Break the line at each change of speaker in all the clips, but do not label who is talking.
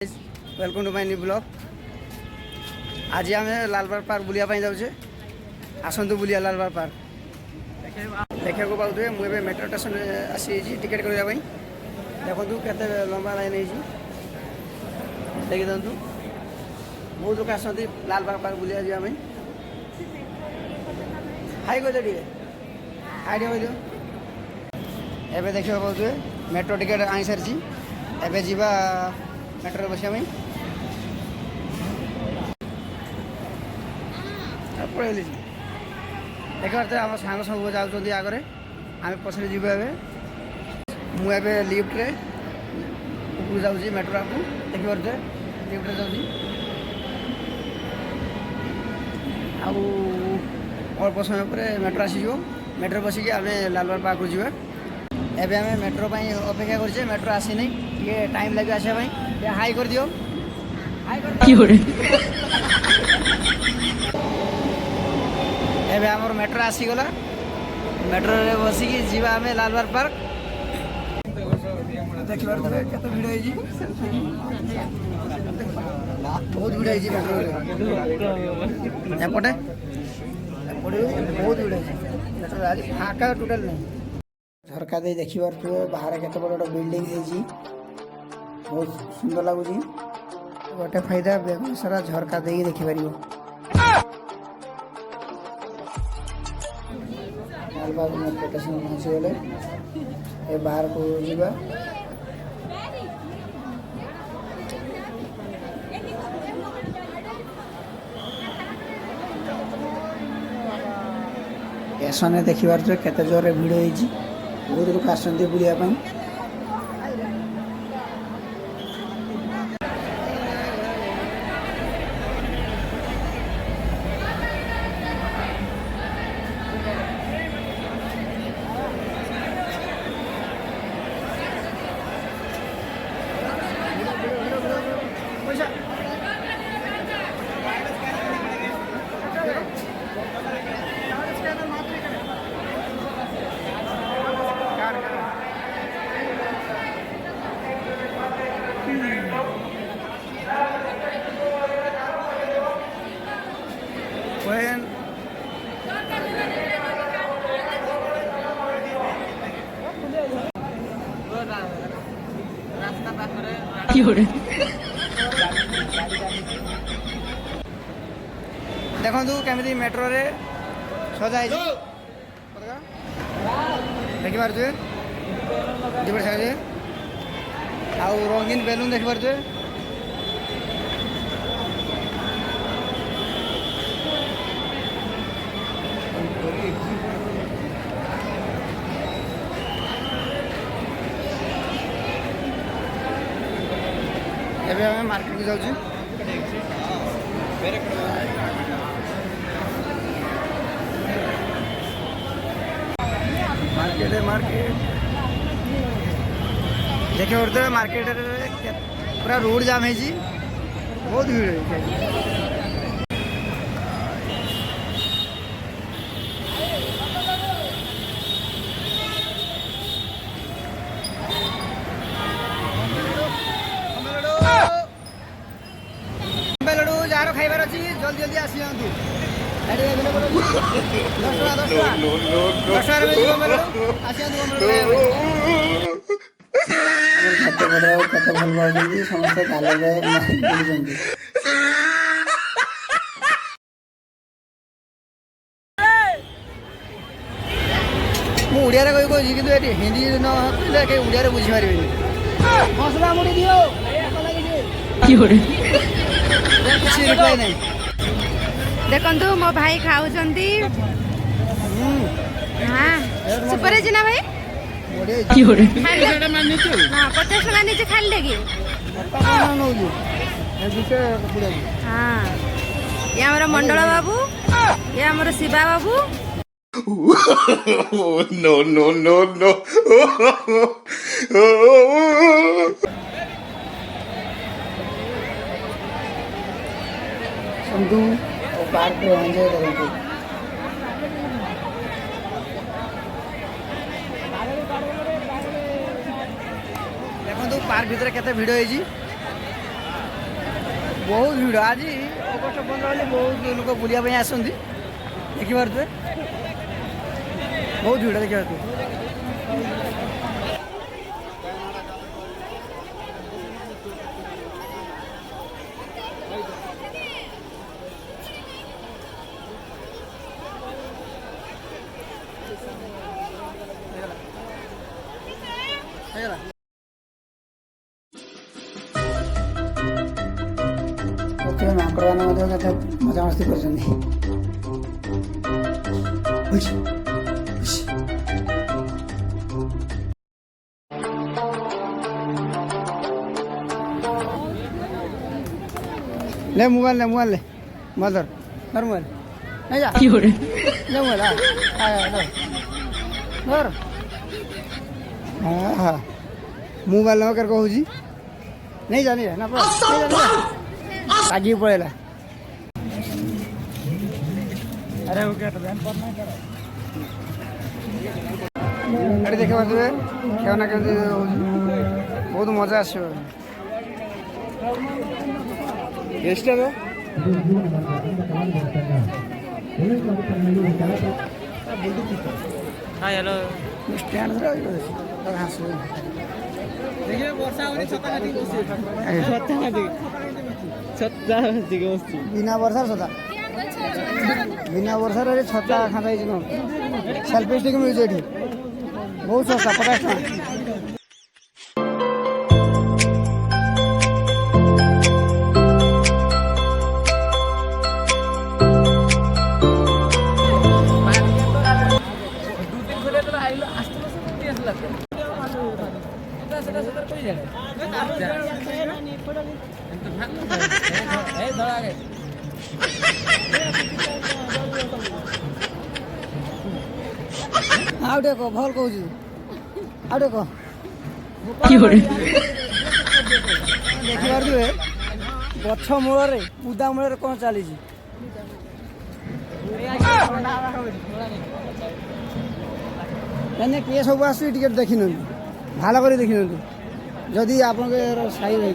Welcome to my new blog. आज आम Lalbagh park बुलाया जाऊे। आसतु बुलिया लालबाग पार्क देखा पाते मुझे मेट्रो स्टेशन आसी टिकेट करने देखु के लंबा लाइन है देखी दिखाँ बहुत लोग आसती लालबाग पार्क बुलिया जावाई। हाई कह टे हाई कह दियो। एवं देखा पाते मेट्रो टिकेट आई सारी एवं जा मेट्रो बसा पड़े देखा आम सांग सब जाऊँच आगे आम पछे जीव मुझे लिफ्ट जाऊँगी मेट्रो को देखिए लिफ्ट जाऊँगी अल्प समय पर मेट्रो आसीज मेट्रो बसिक आम लालबाग पार्क जावा। एबे आम मेट्रो अपेक्षा कर मेट्रो आसी नहीं ये टाइम लगे आसापी हाई कर दियो एबे आमर मेट्रो आसीगला मेट्रो रे बसिक जीवा आम लालबाग पार्क देखिए केते भिड़ है बहुत भिड़ है मेट्रो एपटे बहुत भिड़ है आज फाका टोटाल नहीं। झरका दे देखी पारे बाहर केते बड़ बिल्डिंग है बहुत सुंदर लगुच गोटे फायदा बेगम सारा झरका दे देखिपर लालबाग मेट्रो स्टेशन पहुँची गले ए बाहर को जीवा स्टेशन देखिपार केते जोर भिड़ होती बहुत लोग आसते बुलायापी। देखु केमी मेट्रो रे सजा देखिपे दीपट साइड आउ रंगीन बेलून देखिपे एबे हमें मार्केट को जाऊँ मार्केट देखिए पड़ते मार्केट पूरा रोड जाम है बहुत भीड़ है। जार खाइबार अच्छी जल्दी जल्दी आसी जातु 10 समस्त मुझे कही कह कि हिंदी न कहीं उड़िया बुझीपारे मसला मुड़ी दियो किसी रिप्लाई नहीं।
देखंतु मो भाई खाउछंती हां सुपर है ना भाई की हो रे सेटा मानने छु हां 50 टका नीचे खाली लेगी
पता न होजु ए बिके पुरा
हां ये हमरा मंडल बाबू ये हमरा शिवा बाबू
no no no no
Santu park enjoy करते देखो पार्क भितर केते भिड़ होई ବହୁତ ଭିଡ଼ ଆଜି ଅଗଷ୍ଟ 15 ବୋଲି ବହୁତ ଲୋକ ବୁଲିବା ପାଇଁ ଆସନ୍ତି ଦେଖିପାରୁଥିବେ ବହୁତ ଭିଡ଼ ଦେଖିପାରୁଥିବେ। ହେଇଗଲା ପକ୍ଷୀର ମାଙ୍କଡ଼ମାନେ ମଧ୍ୟ କେତେ ମଜାମସ୍ତି କରୁଛନ୍ତି। ले मोबाइल ले मदर मोबाइल नहीं जा ले मोबाइल धर हाँ हाँ मोबाइल न कर कहूँ नहीं जानी ना आगे पड़ेगा। अरे वो क्या अरे देखे पारे क्या ना क्या बहुत मजा आस
हेलो
स्टैंड घास
देखिए वर्षा होनी छता नदी छता नदी बसছি
बिना वर्षा छता बिना वर्षा रे छता खाना सेल्फी स्टिक मिलुଛି एठी बहुत सस्ता 50 टका। आउ देखो भल कहूँ आउ देखो देखिए गछ मूल पूदा मूल कौन चली किए सब आस टिकेट देखी नि भाल कर देखी नि जदि आप साई रही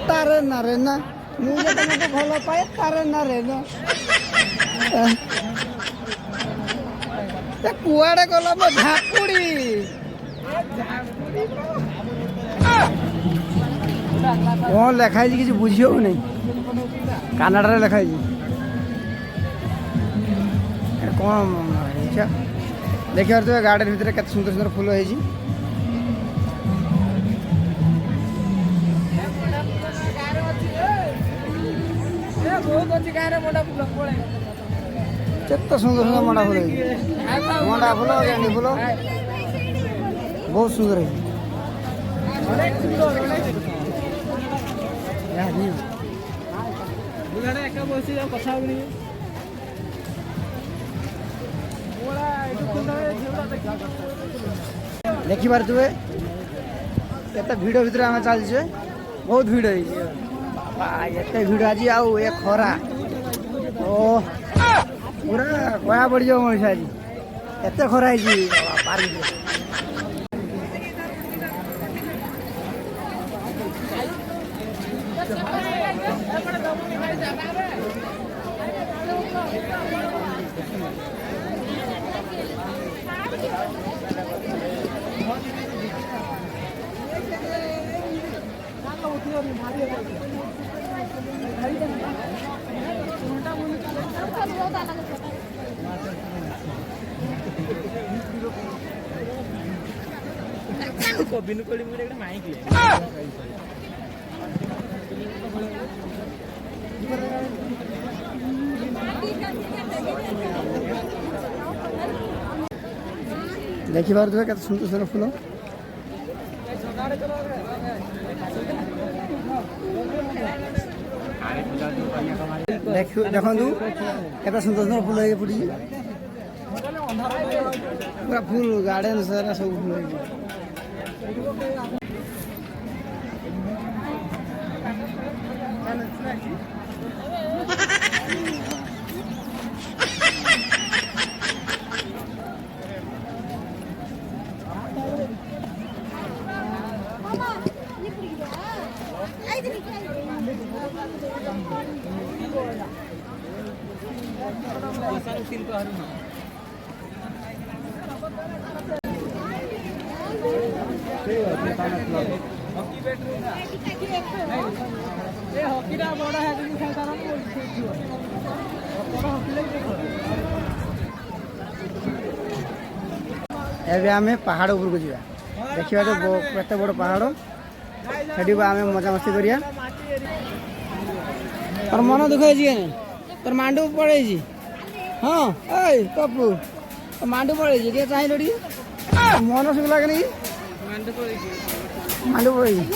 तारे ना रे ना मुझे तुमको भल पाए तारे ना रे ना कुआड़े गल मो झापुड़ी कौन लिखाई कि बुझी हो नहीं कानाडा लिखाई कौन देखिए तो गार्डन भितर के सुंदर सुंदर फूल है केते सुंदर सुंदर मंडा फूल मंडा फूल गेंडी फूल बहुत सुंदर है। देखी पारे केते भिड़ भितर आम चलचे बहुत भिड़ है भिड़ आज आउ ए खरा ओ पूरा कया पड़ जाओ मनीष आज एत खरा है
बिनुकोड़ी मुझे एक माइक ले
देखी पारे केते सुंदर सुंदर फूल देखु देखु केते सुंदर सुंदर फूल है पड़ी पूरा फूल गार्डन सारा सब फूल है। ଏବେ ଆମେ ପାହାଡ଼ ଉପରକୁ ଯିବା ଦେଖିବା ତ କେତେ ବଡ଼ ପାହାଡ଼ ସେଠି ଆମେ ମଜାମସ୍ତି କରିବା। ତୋର ମନ ଦୁଃଖ ହେଇଛି କେନେ ତୋର ମାଣ୍ଡୁ ପଳେଇଛି ହଁ ଏଇ ପପୁ ତୋ ମାଣ୍ଡୁ ପଳେଇଛି ଟିକେ ଚାହିଁଲ ଟିକେ ମନ ଶୁଖିଲା କି ମାଣ୍ଡୁ ପଳେଇଛି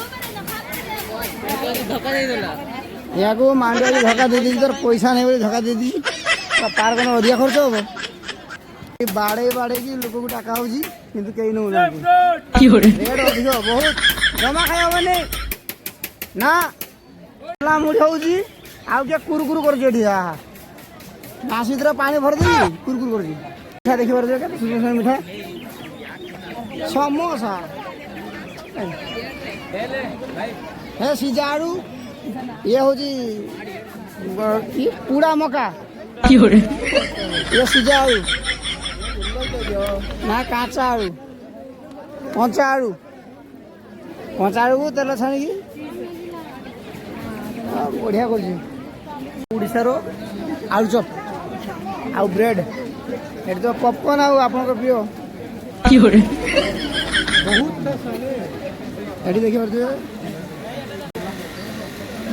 ୟାକୁ ମାଣ୍ଡୁ ଆଜି ଧକ୍କା ଦେଇଦେଇଛି ତୋର ପଇସା ନାହିଁ ବୋଲି ଧକ୍କା ଦେଇଦେଇଛି ପାର କ'ଣ ଅଧିକା ଖର୍ଚ୍ଚ ହବ ବାଡ଼େଇ ବାଡ଼େଇକି ଲୋକକୁ ଡାକା ହଉଛି କିନ୍ତୁ କେହି ନେଉନାହାନ୍ତି ରେଟ୍ ଅଧିକ ବହୁତ ଜମା ଖାଇ ହବନି ନା ମୁଢ଼ି ହଉଛି ଆଉ କିଏ କୁରୁକୁରୁ କରୁଛି ଏଠି ମାସ ଭିତରେ ପାଣି ଭରିଦେବି କୁରୁକୁରୁ କରୁଛି ମିଠା ଦେଖିପାରୁଛ କେତେ ସୁନ୍ଦର ସୁନ୍ଦର ମିଠା ସମୋସା ହେ ସିଝା ଆଳୁ ଇଏ ହଉଛି ପୁଡ଼ା ମକା ଇଏ ସିଝା ଆଳୁ ନା କାঁচା ଆଳୁ କଞ୍ଚା ଆଳୁକୁ ତେଲ ଛାଣିକି ବଢ଼ିଆ କରୁଛି ଓଡ଼ିଶାର ଆଳୁଚପ ଆଉ ବ୍ରେଡ୍ ଏଠି ତ ପପକର୍ନ ଆଉ ଆପଣଙ୍କ ପ୍ରିୟ ବହୁତ ଏଠି ଦେଖିପାରୁଥିବେ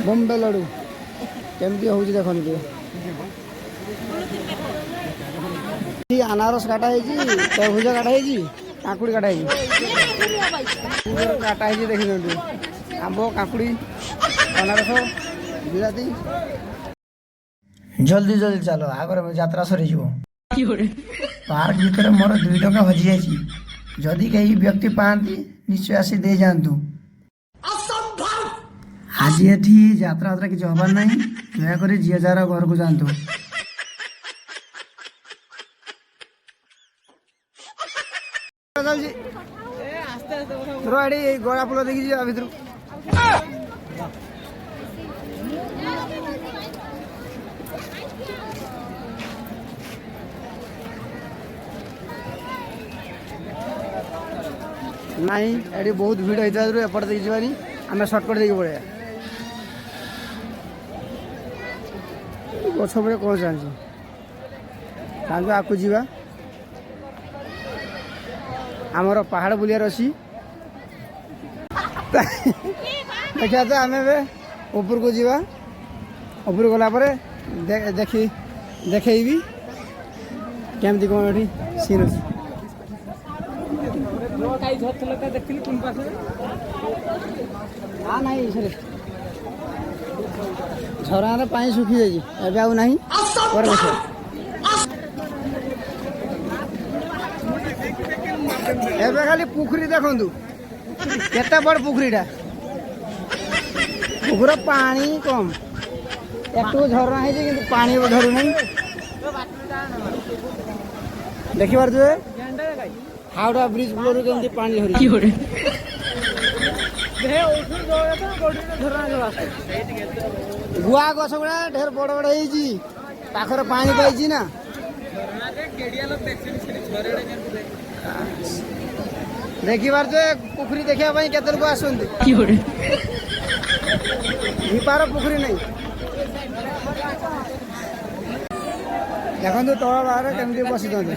ବମ୍ବେ ଲଡ଼ୁ କେମିତି ହେଉଛି ଦେଖନ୍ତୁ ଟିକେ ଆନାରସ କାଟା ହେଇଛି ତରଭୁଜ କାଟା ହେଇଛି କାକୁଡ଼ି କାଟା ହେଇଛି କାଟା ହେଇଛି ଦେଖିଦିଅନ୍ତୁ ଆମ୍ବ କାକୁଡ଼ି ଅନାରସ ବିଲାତି ଜଲ୍ଦି ଜଲ୍ଦି ଚାଲ ଆଗରେ ଯାତ୍ରା ସରିଯିବ ପାର୍କ ଭିତରେ ମୋର 2 ଟଙ୍କା ହଜିଯାଇଛି ଯଦି କେହି ବ୍ୟକ୍ତି ପାଆନ୍ତି ନିଶ୍ଚୟ ଆସି ଦେଇଯାଆନ୍ତୁ ଆଜି ଏଠି ଯାତ୍ରା କିଛି ହବାର ନାହିଁ ଦୟାକରି ଯିଏ ଯାହାର ଘରକୁ ଯାଆନ୍ତୁ। ଏଠି ଗଳା ଫୁଲ ଦେଖି ଯିବା ଭିତରୁ ନାଇଁ ଏଠି ବହୁତ ଭିଡ଼ ହେଇଥିବାରୁ ଏପଟେ ଦେଇକି ଯିବାନି ଆମେ ସର୍ଟକଟ୍ ଦେଇକି ପଳେଇବା ଗଛ ଉପରେ କ'ଣ ଚାଲିଛି ତାଙ୍କୁ ଆଗକୁ ଯିବା ଆମର ପାହାଡ଼ ବୁଲିବାର ଅଛି ଦେଖିବା ତ ଆମେ ଏବେ ଉପରକୁ ଯିବା ଉପରକୁ ଗଲା ପରେ ଦେଖେଇବି କେମିତି କ'ଣ ଏଠି ସିନ୍ ଅଛି ନାଇଁ ଝରଣାର ପାଣି ଶୁଖିଯାଇଛି ଏବେ ଆଉ ନାହିଁ ପରେ ଦେଖିବା ଏବେ ଖାଲି ପୋଖରୀ ଦେଖନ୍ତୁ କେତେ ବଡ଼ ପୋଖରୀଟା ପୋଖରୀର ପାଣି କମ୍ একটু ঝরଣା ହେଇଛି କିନ୍ତୁ ପାଣି ଧରୁନାହିଁ ଦେଖିପାରୁଥିବେ ହାওড়ା ବ୍ରିଜ ଉପରୁ କେମିତି ପାଣି ଧରୁଛି ଗୁଆ ଗଛ ଗୁଡ଼ା ଢେର ବଡ଼ ବଡ଼ ହେଇଛି ପାଖରେ ପାଣି ପାଇଛି ନା ଦେଖିପାରୁଥିବେ ପୋଖରୀ ଦେଖିବା ପାଇଁ କେତେ ଲୋକ ଆସନ୍ତି ଭିପାର ପୋଖରୀ ନାହିଁ ଦେଖନ୍ତୁ ତଳ ବାହାରେ କେମିତି ବସିଛନ୍ତି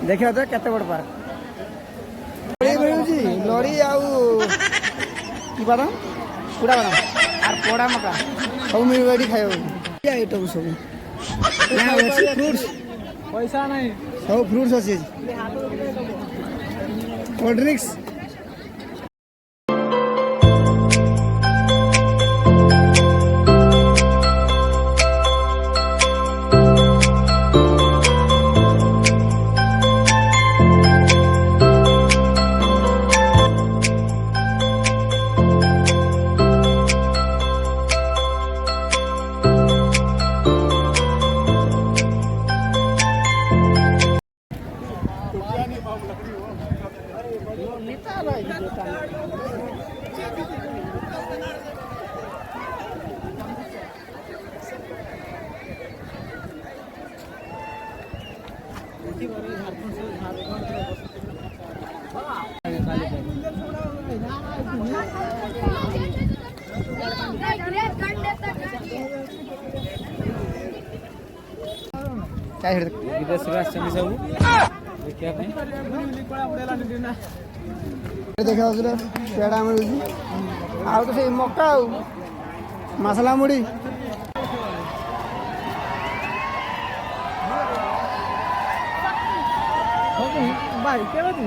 ଦେଖିବା ତ କେତେ ବଡ଼ ପାର୍କ ମିଳୁଛି ଲଡ଼ି ଆଉ କି ବାଦାମ କୁଡ଼ା ବାଦାମ আর পোড়া মকা ସବୁ ମିଳିବ ଏଠି ଖାଇବାକୁ ଆଇଟମ୍ ସବୁ ଅଛି ଫ୍ରୁଟ୍ସ
ପଇସା ନାହିଁ
ସବୁ ଫ୍ରୁଟ୍ସ ଅଛି କୋଲ୍ଡ ଡ୍ରିଙ୍କସ୍ काय हेड
विदेशରୁ ଆସିଛନ୍ତି ସବୁ ଦେଖିବା ପାଇଁ
देखा पेड़ा मिलूँ आउ तो से मक्का आउ मसला मुड़ी
ଭାଇ କେମିତି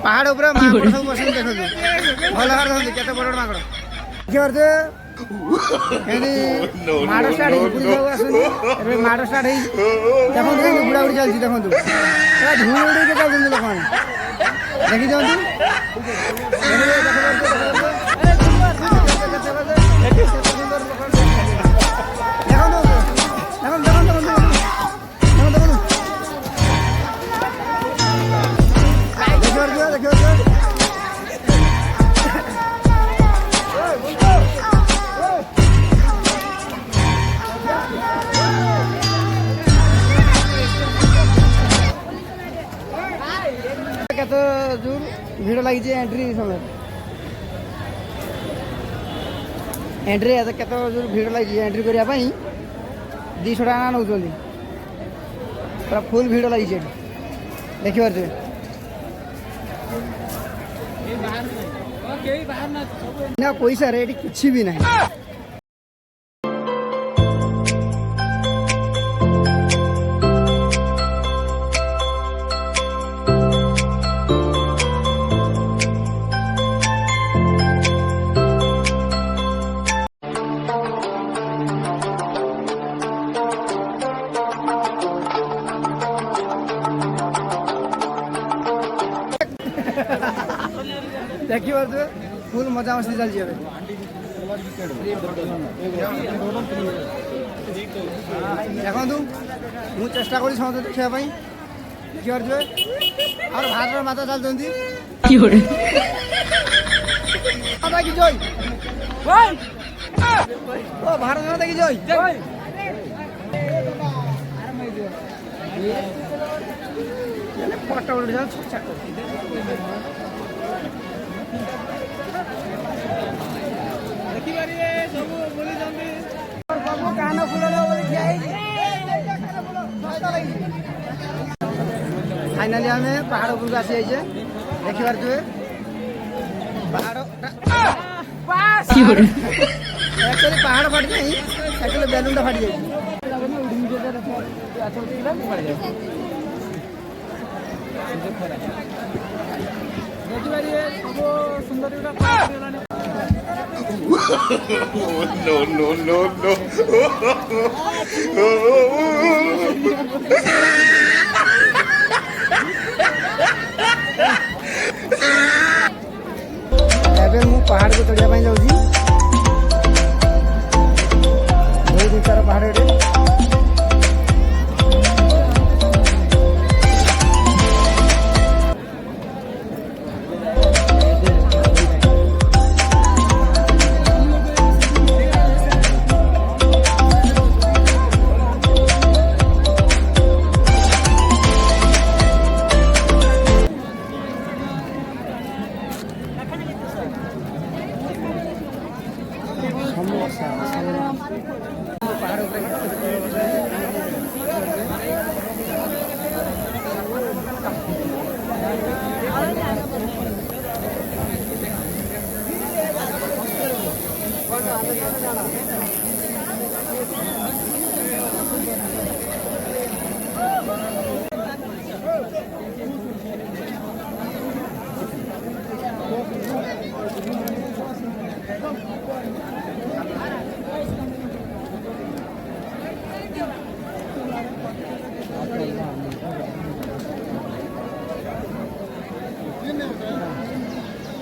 पहाड़ ऊपर माकड़ सब बसन देखो भल भार धरती केते बड़ बड़ माकड़ देखि परते एनी माड़ स्टार्ट हो पुरी सब आसुनी एबे माड़ स्टार्ट हेई देखो बुढ़ा बुढ़ी चलती देखो एरा धूम उड़ी के चलती लोक माने देखि जंतु जोर भिड़ लगी एंट्री समय एंट्री केत जोर भिड़ लगी एंट्री करने 200 टाँग नौ पूरा फुल भिड़ लगी देखिए ना पैसा रेट किसी भी नहीं देखिए फुल मजा मस्ती चलती है देखु मुझे चेष्टा करी समझ देखापी देखिए और भारत माता चलती जय ओ भारत माता की जय फोटो कान फुल फाइनाली आम पहाड़ उपरक आसी जाइए देखी पारे पहाड़ एक्चुअली पहाड़ फाटी नहीं एक्चुअली बेलून फाटी
ଦେଖିପାରିବେ ସବୁ ସୁନ୍ଦରୀଟା
no, no, no, no.
ଏବେ ମୁଁ ପାହାଡ଼କୁ ଚଢ଼ିବା ପାଇଁ ଯାଉଛି ବହୁତ ଉଚ୍ଚାର ପାହାଡ଼ ଏଠି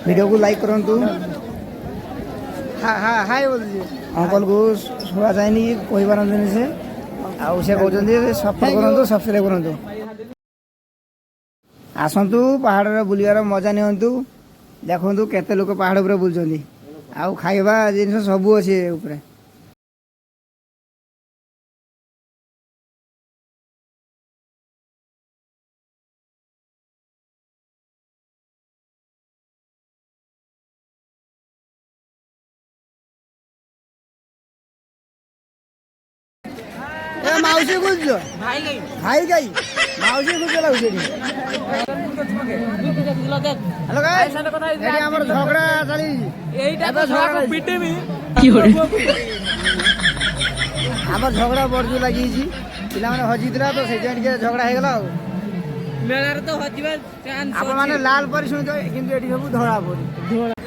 वीडियो को लाइक करूँ हाँ हाँ हाय बोल दीजिए अंकल को शुआ जाए कही पारती से ଆଉ ସେ କହୁଛନ୍ତି ସପୋର୍ଟ କରନ୍ତୁ ସବସ୍କ୍ରାଇବ୍ କରନ୍ତୁ। ଆସନ୍ତୁ ପାହାଡ଼ରେ ବୁଲିବାର ମଜା ନିଅନ୍ତୁ। ଦେଖନ୍ତୁ କେତେ ଲୋକ ପାହାଡ଼ ଉପରେ ବୁଲୁଛନ୍ତି। ଆଉ ଖାଇବା ଜିନିଷ ସବୁ ଅଛି ଏ ଉପରେ। ଏ ମାଉସୀ ବୁଝୁଛ ଭାଇ ଗାଇ ମାଉସୀ ବୁଝ ଲାଗୁଛି ଏଠି। ହ୍ୟାଲୋ ଗାଇସ୍, ଏଠି ଆମର ଝଗଡ଼ା ଚାଲିଛି। ଏବେ ଝଗଡ଼ା ଆମର ଝଗଡ଼ା ବଡ଼ଜୋର ଲାଗିଯାଇଛି। ପିଲାମାନେ ହଜିଥିଲା ତ ସେଇଥିପାଇଁ ଟିକେ ଝଗଡ଼ା ହେଇଗଲା ଆଉ।
ମେଳାରେ ତ ହଜିବା ଚାନ୍ସ
ଆପଣମାନେ ଲାଲ ପରି ଶୁଣିଥିବେ କିନ୍ତୁ ଏଠି ସବୁ ଧଳା ପରି।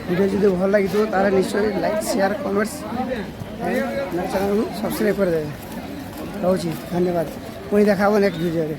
ଭିଡ଼ିଓ ଯଦି ଭଲ ଲାଗିଥିବ ତାହେଲେ ନିଶ୍ଚୟ ଲାଇକ୍ ସେୟାର କମେଣ୍ଟସ୍ ଚ୍ୟାନେଲକୁ ସବସ୍କ୍ରାଇବ୍ କରିଦେବେ। ରହୁଛି ଧନ୍ୟବାଦ। ପୁଣି ଦେଖା ହେବ ନେକ୍ସଟ ଭିଡ଼ିଓରେ।